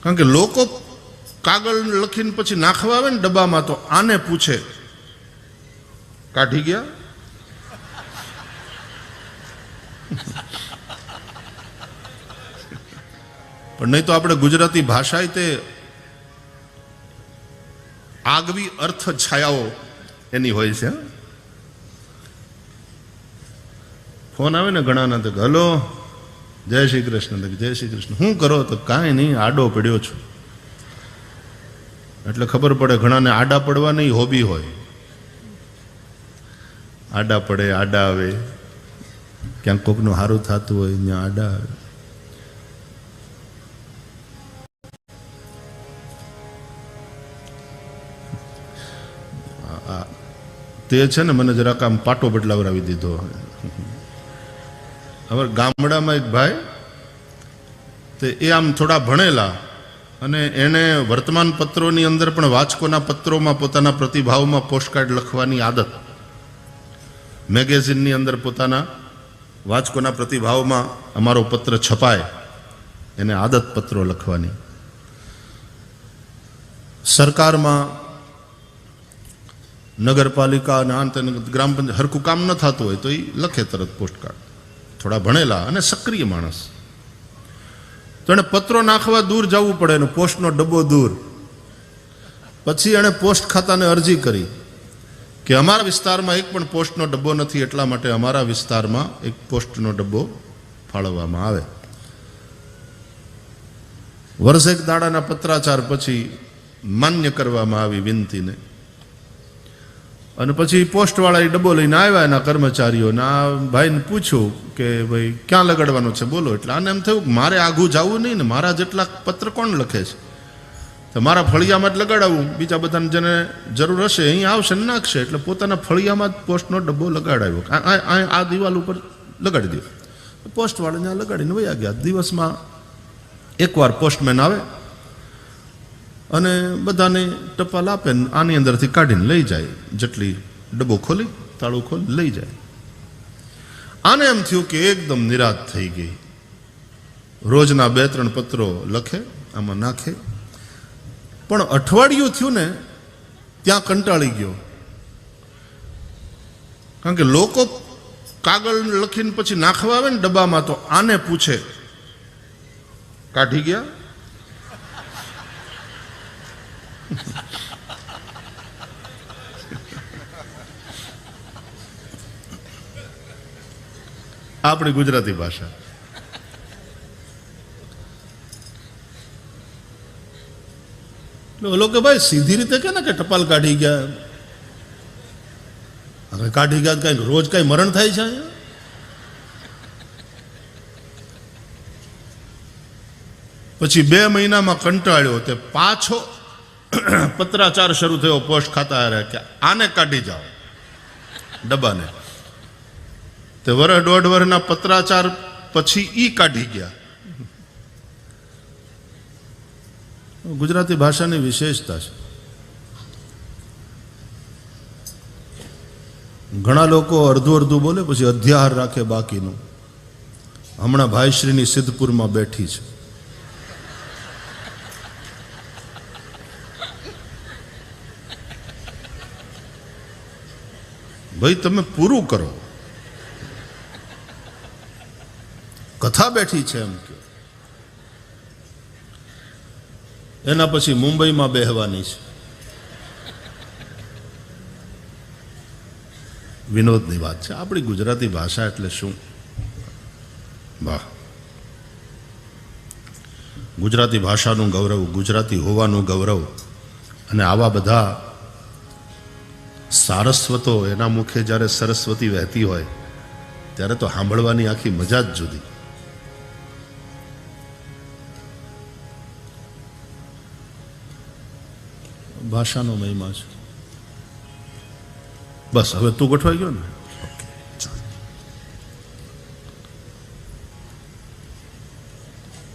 કારણ કે લોકો કાગળ લખીને પછી નાખવા આવે ને ડબ્બામાં તો આને પૂછે કાઢી ગયા. પણ નહીં તો આપણે ગુજરાતી ભાષા તે આગવી અર્થ છાયાઓ એની હોય છે. ફોન આવે ને ઘણાના તો હલો જય શ્રી કૃષ્ણ, જય શ્રી કૃષ્ણ, શું કરો? તો કાંઈ નહીં, આડો પડ્યો છું. એટલે ખબર પડે ઘણાને આડા પડવાની હોબી હોય. આડા પડે, આડા આવે, ક્યાંક કોકનું સારું થતું હોય ત્યાં આડા આવે. તે છે ને મને જરાક આમ પાટો બદલાવરાવી દીધો. હવે ગામડામાં એક ભાઈ તે એ આમ થોડા ભણેલા અને એને વર્તમાન પત્રોની અંદર પણ વાચકોના પત્રોમાં પોતાના પ્રતિભાવમાં પોસ્ટકાર્ડ લખવાની આદત, મેગેઝિનની અંદર પોતાના વાચકોના પ્રતિભાવમાં અમારો પત્ર છપાય એને આદત પત્રો લખવાની. સરકારમાં નગરપાલિકા અને અંત ગ્રામ પંચાયત હરખું કામ ન થતું હોય તો એ લખે તરત પોસ્ટકાર્ડ. થોડા ભણેલા અને સક્રિય માણસ. તો એને પત્રો નાખવા દૂર જવું પડે, એનો પોસ્ટનો ડબ્બો દૂર. પછી એણે પોસ્ટ ખાતાને અરજી કરી કે અમારા વિસ્તારમાં એક પણ પોસ્ટનો ડબ્બો નથી, એટલા માટે અમારા વિસ્તારમાં એક પોસ્ટનો ડબ્બો ફાળવવામાં આવે. વર્ષેક દાડાના પત્રાચાર પછી માન્ય કરવામાં આવી વિનંતીને. અને પછી પોસ્ટવાળા એ ડબ્બો લઈને આવ્યા એના કર્મચારીઓને. આ ભાઈને પૂછ્યું કે ભાઈ ક્યાં લગાડવાનું છે બોલો. એટલે આને એમ થયું કે મારે આઘું જવું નહીં ને, મારા જેટલા પત્ર કોણ લખે છે, તો મારા ફળિયામાં જ લગાડાવું, બીજા બધાને જેને જરૂર હશે અહીં આવશે ને નાખશે. એટલે પોતાના ફળિયામાં જ પોસ્ટનો ડબ્બો લગાડાવ્યો. આ દિવાલ ઉપર લગાડી દો. પોસ્ટવાળા ત્યાં લગાડીને વયા ગયા. દિવસમાં એકવાર પોસ્ટમેન આવે અને બધાને ટપાલ આપે ને આની અંદરથી કાઢીને લઈ જાય. જેટલી ડબ્બો ખોલી તાળું ખોલી લઈ જાય. આને એમ થયું કે એકદમ નિરાશ થઈ ગઈ. રોજના 2-3 પત્રો લખે, આમાં નાખે. પણ અઠવાડિયું થયું ને ત્યાં કંટાળી ગયો. કારણ કે લોકો કાગળ લખીને પછી નાખવા આવે ને ડબ્બામાં તો આને પૂછે કાઢી ગયા. આપણી ગુજરાતી ભાષા. લોકો ભાઈ સીધી રીતે કે ને કે ટપાલ કાઢી ગયા. હવે કાઢી ગયા કઈ રોજ કઈ મરણ થાય છે અહીંયા. પછી 2 મહિનામાં કંટાળ્યો તે પાછો પત્રાચાર શરૂ થયો પોસ્ટ ખાતા કે આને કાઢી જાઓ ડબ્બાને. તે 1.5 વર્ષના પત્રાચાર પછી ઈ કાઢી ગયા. ગુજરાતી ભાષાની વિશેષતા છે. ઘણા લોકો અડધું બોલે પછી અધ્યાહાર રાખે બાકીનું. હમણાં ભાઈશ્રીની સિદ્ધપુરમાં બેઠી છે. ભાઈ તમે પૂરું કરો, કથા બેઠી છે એમ કે. એના પછી મુંબઈમાં બેહવાની છે. વિનોદની વાત છે. આપણી ગુજરાતી ભાષા એટલે શું, વાહ! ગુજરાતી ભાષાનું ગૌરવ, ગુજરાતી હોવાનું ગૌરવ. અને આવા બધા સારસ્વતો એના મુખે જ્યારે સરસ્વતી વહેતી હોય ત્યારે તો સાંભળવાની આખી મજા જ જુદી. ભાષાનો મહિમા છે. બસ હવે તું ગોઠવાઈ ગયો ને.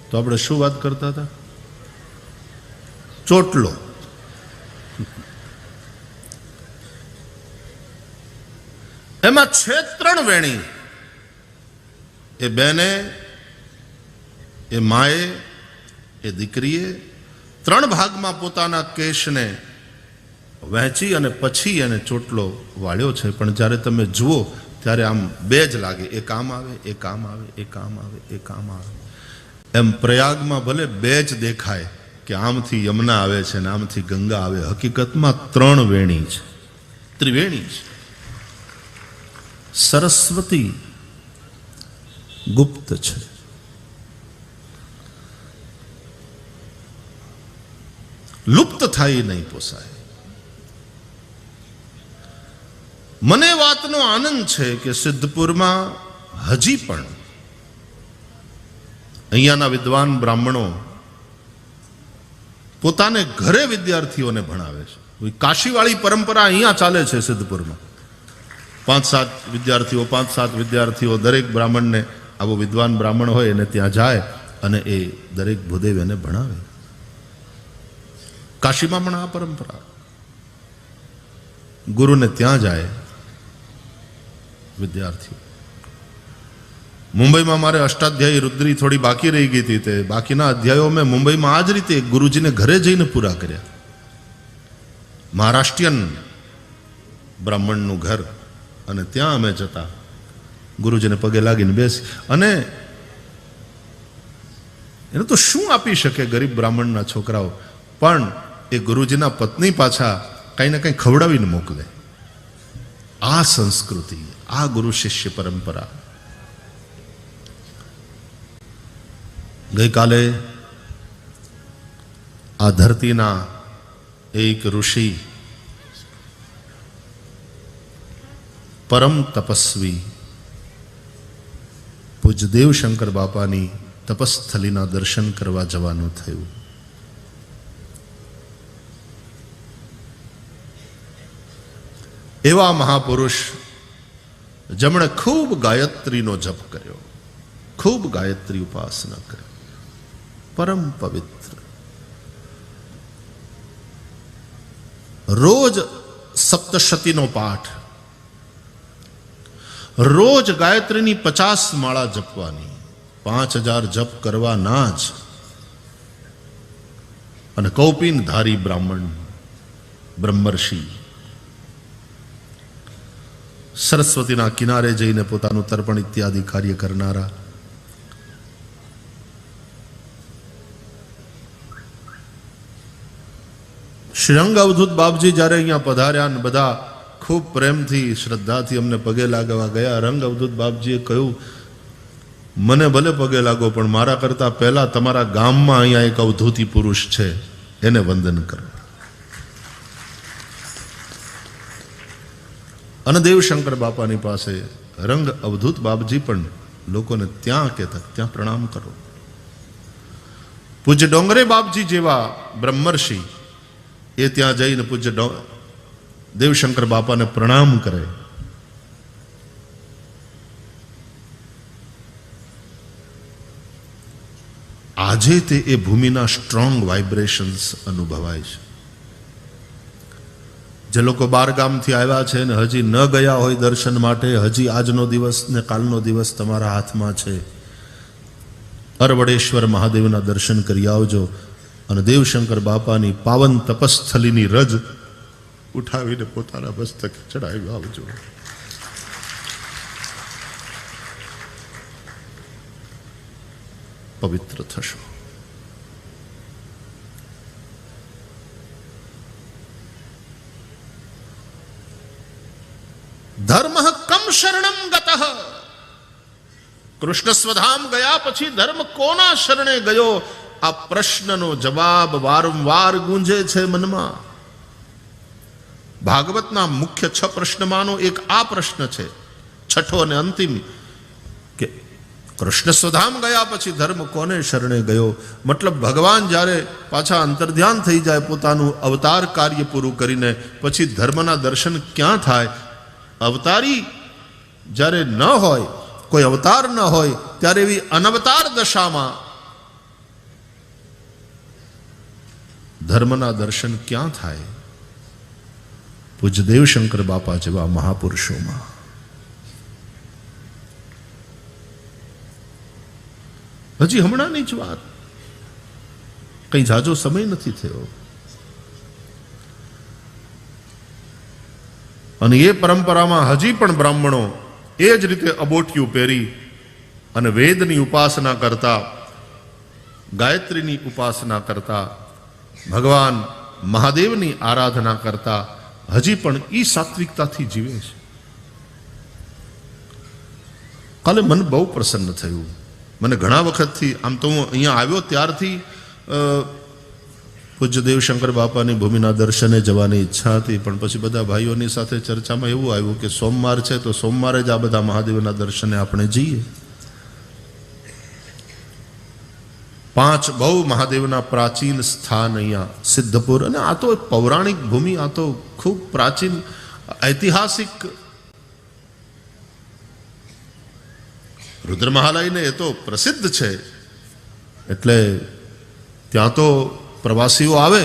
તો આપણે શું વાત કરતા હતા? ચોટલો. એમાં છે 3 વેણી. એ બેને, એ માએ, એ દીકરીએ 3 ભાગમાં પોતાના કેશને વહેંચી અને પછી એને ચોટલો વાળ્યો છે. પણ જ્યારે તમે જુઓ ત્યારે આમ બે જ લાગે, એ કામ આવે, એ કામ આવે, એ કામ આવે, એ કામ આવે. એમ પ્રયાગમાં ભલે બે જ દેખાય કે આમથી યમુના આવે છે ને આમથી ગંગા આવે, હકીકતમાં 3 વેણી છે, ત્રિવેણી છે. સરસ્વતી ગુપ્ત છે, લુપ્ત થાય નહીં પોસાય. મને વાતનો આનંદ છે કે સિદ્ધપુરમાં હજી પણ અહીંયાના વિદ્વાન બ્રાહ્મણો પોતાને ઘરે વિદ્યાર્થીઓને ભણાવે છે. કાશીવાળી પરંપરા અહીંયા ચાલે છે. સિદ્ધપુરમાં 5-7 વિદ્યાર્થીઓ દરેક બ્રાહ્મણને, આવો વિદ્વાન બ્રાહ્મણ હોય એને ત્યાં જાય અને એ દરેક ભૂદેવ એને ભણાવે. કાશીમાં પણ આ પરંપરા, ગુરુને ત્યાં જાય વિદ્યાર્થીઓ. મુંબઈમાં મારે અષ્ટાધ્યાયી રુદ્રી થોડી બાકી રહી ગઈ હતી, તે બાકીના અધ્યાયો મેં મુંબઈમાં આ જ રીતે ગુરુજીને ઘરે જઈને પૂરા કર્યા. મહારાષ્ટ્રીયન બ્રાહ્મણનું ઘર, અને ત્યાં અમે જતા, ગુરુજીને પગે લાગીને બેસી. અને એને તો શું આપી શકે ગરીબ બ્રાહ્મણના છોકરાઓ, પણ એ ગુરુજીના પત્ની પાછા કંઈ ને કંઈ ખવડાવીને મોકલે. આ સંસ્કૃતિ, આ ગુરુ શિષ્ય પરંપરા. ગઈકાલે આ ધરતીના એક ઋષિ, પરમ તપસ્વી પૂજ્ય દેવશંકર બાપાની તપસ્થલીના દર્શન કરવા જવાનું થયું. એવા મહાપુરુષ જેમણે ખૂબ ગાયત્રીનો જપ કર્યો, ખૂબ ગાયત્રી ઉપાસના કરી, પરમ પવિત્ર, રોજ સપ્તશતીનો પાઠ, રોજ ગાયત્રીની 50 માળા જપવાની, 5000 જપ કરવાના જ. અને કૌપીનધારી બ્રાહ્મણ, બ્રહ્મર્ષિ, સરસ્વતીના કિનારે જઈને પોતાનું તર્પણ ઇત્યાદિ કાર્ય કરનારા. શ્રી રંગ અવધૂત બાપજી જ્યારે અહીંયા પધાર્યા ને બધા ખૂબ પ્રેમથી શ્રદ્ધાથી અમને પગે લાગવા ગયા, રંગ અવધૂત બાપજીએ કહ્યું, મને ભલે પગે લાગો પણ મારા કરતા પહેલા તમારા ગામમાં અહીંયા એક અવધૂતી પુરુષ છે, એને વંદન કરો. અને દેવશંકર બાપાની પાસે રંગ અવધૂત બાપજી પણ લોકોને ત્યાં કહેતા, ત્યાં પ્રણામ કરો. પૂજ્ય ડોંગરે બાપજી જેવા બ્રહ્મર્ષિ એ ત્યાં જઈને પૂજ્ય દેવશંકર બાપાને પ્રણામ કરે. આજે તે એ ભૂમિના સ્ટ્રોંગ વાઇબ્રેશન્સ અનુભવાય છે. જે લોકો બાર ગામથી આવ્યા છે ને હજી ન ગયા હોય દર્શન માટે, હજી આજનો દિવસ ને કાલનો દિવસ તમારા હાથમાં છે. અરવડેશ્વર મહાદેવના દર્શન કરી આવજો અને દેવશંકર બાપાની પાવન તપસ્થલીની રજ ઉઠાવીને પોતાના મસ્તકે ચડાવી આવજો. પવિત્ર થશો. ધર્મ કમ શરણમ ગતઃ. કૃષ્ણ સ્વધામ ગયા પછી ધર્મ કોના શરણે ગયો? આ પ્રશ્નનો જવાબ વારંવાર ગુંજે છે મનમાં. ભાગવતના મુખ્ય 6 પ્રશ્નમાંનો એક આ પ્રશ્ન છે, છઠ્ઠો અને અંતિમ, કે કૃષ્ણ સ્વધામ ગયા પછી ધર્મ કોને શરણે ગયો? મતલબ ભગવાન જ્યારે પાછા અંતર્ધ્યાન થઈ જાય પોતાનું અવતાર કાર્ય પૂરું કરીને, પછી ધર્મના દર્શન ક્યાં થાય? અવતારી જ્યારે ન હોય, કોઈ અવતાર ન હોય, ત્યારે એવી અનવતાર દશામાં ધર્મના દર્શન ક્યાં થાય? પૂજ્ય દેવશંકર બાપા જેવા મહાપુરુષોમાં. હજી હમણાંની જ વાત, કંઈ ઝાઝો સમય નથી થયો. અને એ પરંપરામાં હજી પણ બ્રાહ્મણો એ જ રીતે અબોટિયું પહેરી અને વેદની ઉપાસના કરતા, ગાયત્રીની ઉપાસના કરતા, ભગવાન મહાદેવની આરાધના કરતા હજી પણ એ સાત્વિકતાથી જીવે છે. કાલે મને બહુ પ્રસન્ન થયું. મને ઘણા વખતથી, આમ તો હું અહીંયા આવ્યો ત્યારથી પૂજ્ય દેવશંકર બાપાની ભૂમિના દર્શને જવાની ઈચ્છા હતી, પણ પછી બધા ભાઈઓની સાથે ચર્ચામાં એવું આવ્યું કે સોમવાર છે તો સોમવારે જ આ બધા મહાદેવના દર્શને આપણે જઈએ. 5 બહુ મહાદેવના પ્રાચીન સ્થાન અહીંયા સિદ્ધપુર, અને આ તો પૌરાણિક ભૂમિ, આ તો ખૂબ પ્રાચીન ઐતિહાસિક રુદ્રમહાલયને એ તો પ્રસિદ્ધ છે, એટલે ત્યાં તો પ્રવાસીઓ આવે.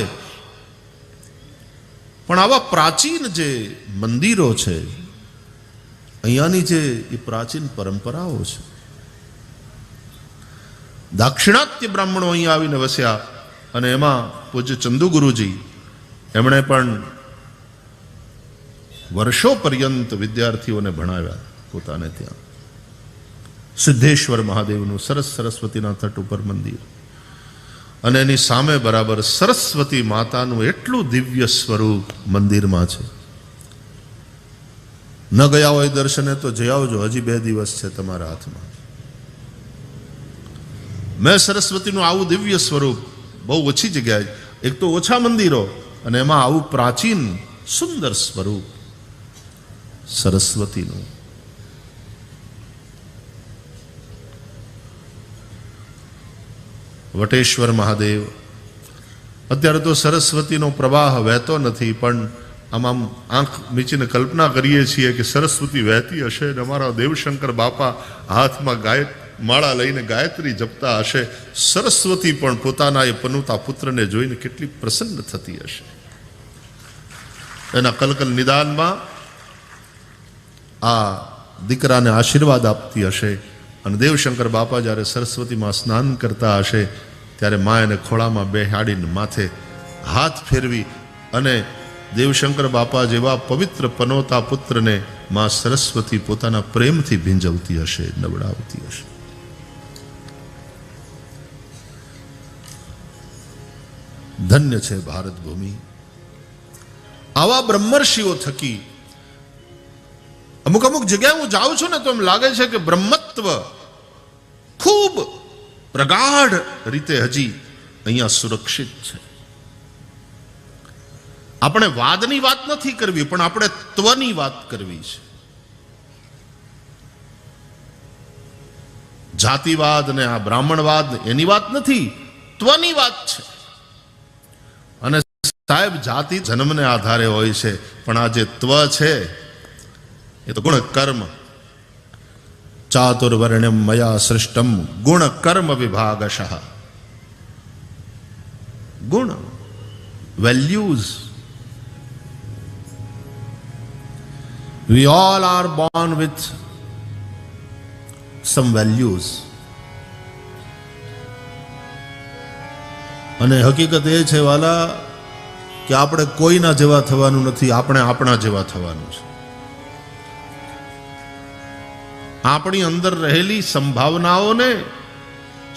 પણ આવા પ્રાચીન જે મંદિરો છે, અહીંયાની જે એ પ્રાચીન પરંપરાઓ છે, દાક્ષિણાત્ય બ્રાહ્મણો અહીંયા આવીને વસ્યા, અને એમાં પૂજ્ય ચંદુગુરુજી એમણે પણ વર્ષો પર્યંત વિદ્યાર્થીઓને ભણાવ્યા પોતાને ત્યાં. સિદ્ધેશ્વર મહાદેવનું સરસ્વતીના તટ ઉપર મંદિર, અને એની સામે બરાબર સરસ્વતી માતાનું એટલું દિવ્ય સ્વરૂપ મંદિરમાં છે. ન ગયા હોય દર્શને તો જઈ આવજો, હજી 2 દિવસ છે તમારા હાથમાં. મેં સરસ્વતીનું આવું દિવ્ય સ્વરૂપ બહુ ઓછી જગ્યાએ, એક તો ઓછા મંદિરો અને એમાં આવું પ્રાચીન સુંદર સ્વરૂપ સરસ્વતીનું. વટેશ્વર મહાદેવ, અત્યારે તો સરસ્વતીનો પ્રવાહ વહેતો નથી, પણ આમ આંખ મીચીને કલ્પના કરીએ છીએ કે સરસ્વતી વહેતી હશે અને અમારા દેવશંકર બાપા હાથમાં માળા લઈને ગાયત્રી જપતા હશે. સરસ્વતી પણ પોતાના એ પનુતા પુત્રને જોઈને કેટલી પ્રસન્ન થતી હશે. એના કલકલ નિદાનમાં આ દીકરાને આશીર્વાદ આપતી હશે, અને દેવશંકર બાપા જ્યારે સરસ્વતીમાં સ્નાન કરતા હશે ત્યારે મા એને ખોળામાં બેહાડીને માથે હાથ ફેરવી અને દેવશંકર બાપા જેવા પવિત્ર પનોતા પુત્રને મા સરસ્વતી પોતાના પ્રેમથી ભીંજવતી હશે, નવડાવતી હશે. ધન્ય છે ભારત ભૂમિ. આવા બ્રહ્મર્ષિઓ થકી અમુક જગ્યાએ હું જાઉં છું ને તો એમ લાગે છે કે બ્રહ્મત્વ ખૂબ પ્રગાઢ રીતે હજી અહીંયા સુરક્ષિત છે. આપણે વાદની વાત નથી કરવી, પણ આપણે ત્વની વાત કરવી છે. જાતિવાદ ને આ બ્રાહ્મણવાદ એની વાત નથી, ત્વની વાત છે. અને સાહેબ, જાતિ જન્મને આધારે હોય છે, પણ આ જે ત્વ છે એ તો ગુણ કર્મ. ચાતુર્વર્ણ્યમ મયા સૃષ્ટમ ગુણ કર્મ વિભાગશઃ. ગુણ, values. We all are born with some values. અને હકીકત એ છે વાલા કે આપણે કોઈના જેવા થવાનું નથી, આપણે આપણા જેવા થવાનું છે. આપણી અંદર રહેલી સંભાવનાઓને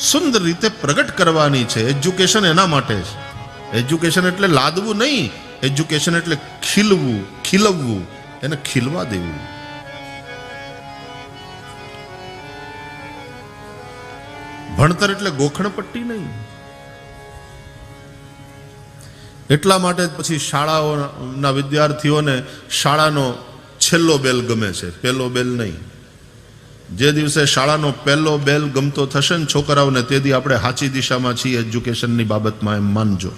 સુંદર રીતે પ્રગટ કરવાની છે. એજ્યુકેશન એના માટે છે. એજ્યુકેશન એટલે લાદવું નહીં, એજ્યુકેશન એટલે ખીલવું, ખીલવવું, એને ખીલવા દેવું. ભણતર એટલે ગોખણપટ્ટી નહીં. એટલા માટે પછી શાળાઓના વિદ્યાર્થીઓને શાળાનો છેલ્લો બેલ ગમે છે, પહેલો બેલ નહીં. જે દિવસે શાળાનો પહેલો બેલ ગમતો થશે ને છોકરાઓને, તે દી આપણે સાચી દિશામાં છીએ એજ્યુકેશનની બાબતમાં, એમ માનજો.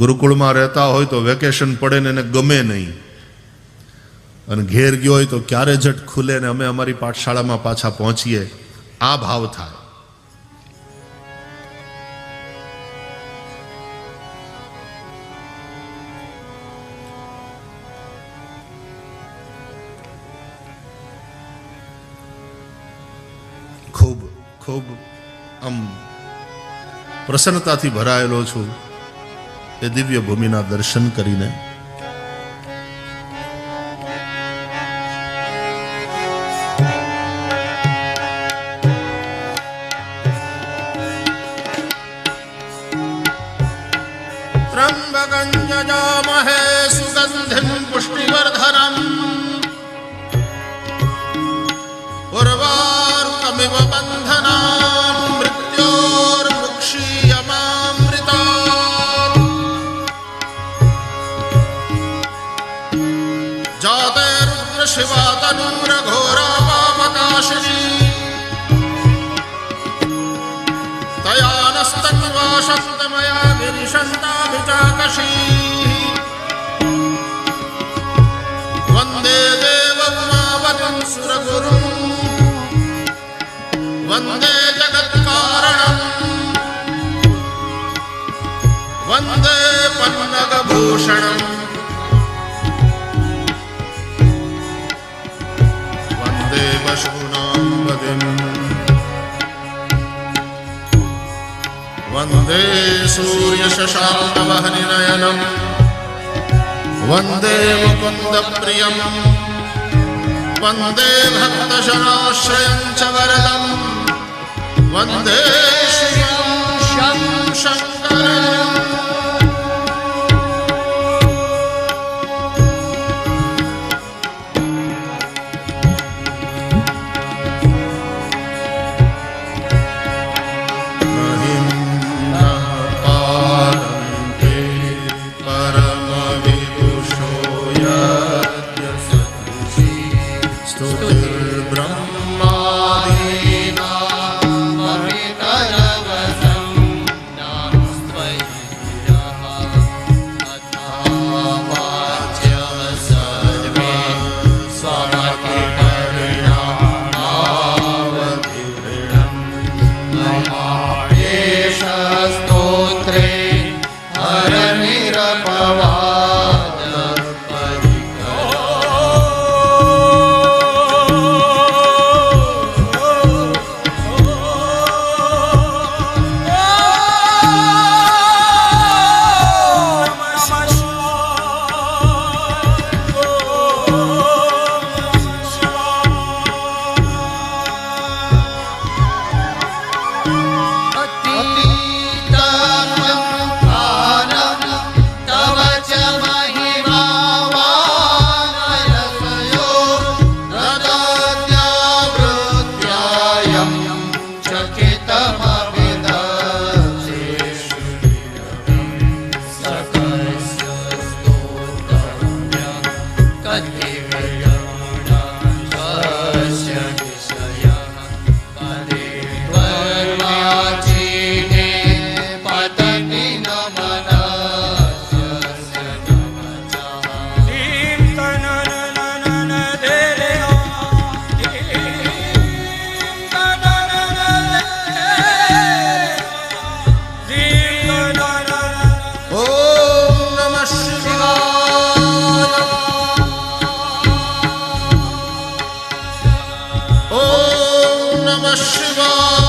ગુરુકુળમાં રહેતા હોય તો વેકેશન પડે ને એને ગમે નહીં, અને ઘેર ગયો હોય તો ક્યારે જટ ખુલે ને અમે અમારી પાઠશાળામાં પાછા પહોંચીએ, આ ભાવ થાય. ખૂબ ખૂબ આમ પ્રસન્નતાથી ભરાયેલો છું એ દિવ્ય ભૂમિના દર્શન કરીને. ત્રંબકં યજામહે સુગંધિં પુષ્ટિવર્ધનં ઉર્વારુકમિવ બંધનાન મૃત્યોર્મુક્ષીયમામૃતાत् જાતે રુદ્ર શિવા તનૂરઘોરા પાપકાશિની તયા નસ્તન્વા શક્તમયા ગિરિશન્તાભિચાકશી વંદે દેવમાવતં સુરગુરું વંદે જગત્કારણં વંદે પન્નગભૂષણં વંદે પશૂનાં પતિં વંદે સૂર્યશશાંકવહનિનયનં વંદે મુકુન્દપ્રિયં વંદે ભક્તજનાશ્રયં ચ વરદં વંદે શિવં શંકરં. Namaha Shivaya.